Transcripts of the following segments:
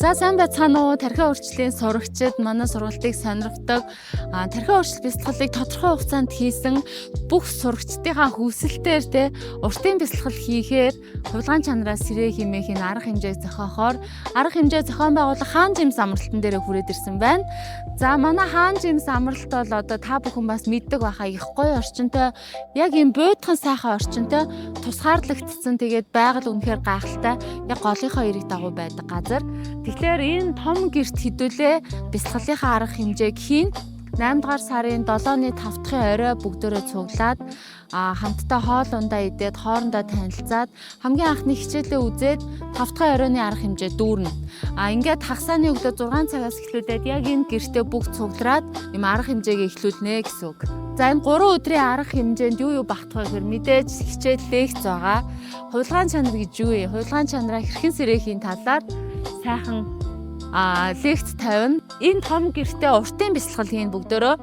За сайн байцгаана уу? Тархиа өөрчлөлийн сурагчид манай сургалтыг сонирхдог. Тархиа өөрчлөлт бэлтгэлийг тодорхой хугацаанд хийсэн бүх сурагчдынхаа хүсэлтээр те уртын бэлтгэл хийхээр хувилгаан чанараа сэрээ хэмээхийн арга хэмжээг зохиохоор арга хэмжээ зохион байгуулах хаан жимс амралтан дээр хүрээд ирсэн байна. За манай хаан жимс амралт бол одоо та бүхэн бас мэддэг байхаа их гоё орчинтой яг юм буйдхан сайхан орчинтой тусгаарлагдсан тэгээд байгаль үнэхээр гайхалтай яг голынхоо эрэг дагуу байдаг газар. Тэгэхээр энэ том гэрт хэдүүлээ бэлтгэлийнхаа арга хэмжээг хийн 8 дугаар сарын 7-ны 5 дахь орой бүгдөө цуглаад хамтдаа хоол ундаа идээд хоорондоо танилцаад хамгийн анхны хичээлээ үзээд 5 дахь оройны арга хэмжээ дүүрнэ. Ингээд хагасааны өглөө 6 цагаас эхлүүлээд яг энэ гэртээ бүгд цуглараад юм арга хэмжээгээ эхлүүлнэ гэсэн үг. За энэ 3 өдрийн арга хэмжээнд юу багтах вэ гэхээр мэдээж хичээл лекц байгаа. Хувилгаан чанар гэж юу вэ? Хувилгаан чанараа хэрхэн сэрээхийн талаар сайхан лекц тавина. Энэ том гэртээ уртын бэлтгэл хийн бүгдөө.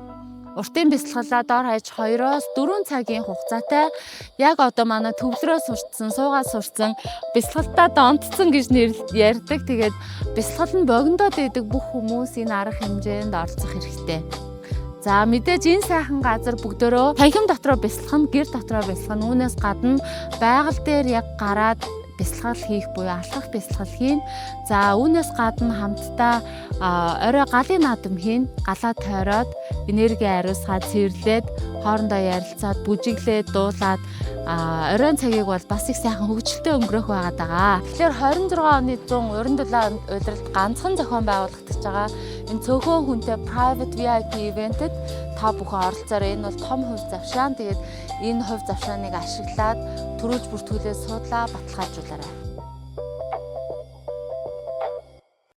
Уртын бэлтгэлээ дор хаяж 2-4 цагийн хугацаатай яг одоо манай төвлөрөө сурцсан, суугаад сурцсан, бэлтгэлдээ донтцсон гэж ярьдаг. Тэгээд бэлтгэл нь богиндоод идэг бүх хүмүүс энэ арга хэмжээнд оролцох хэрэгтэй. За мэдээж энэ сайхан газар бүгдөө танхим дотроо бэлтгэн, гэр дотроо бэлтгэн, үүнээс гадна байгаль дээр яг гараад бэлтгэл хийх буюу алхах бэлтгэл хийн. За үүнээс гадна хамтдаа орой галын наадам хийн. Галаа тойроод энерги ариусгаад цэвэрлээд хоорондоо ярилцаад бүжиглээд дуулаад оройн цагийг бол бас их сайхан хөгжилтэй өнгөрөх байгаад байгаа. Тэгэхээр 26 оны 127 удиралд ганцхан зохион байгуулагдаж байгаа энэ цөөхөн хүнтэй private VIP ивентэд та бүхэн оролцоорой. Энэ бол том хувь завшаан. Тэгээд энэ хувь завшааныг ашиглаад төрүүлж бүртгүүлээд суудлаа баталгаажуулаарай.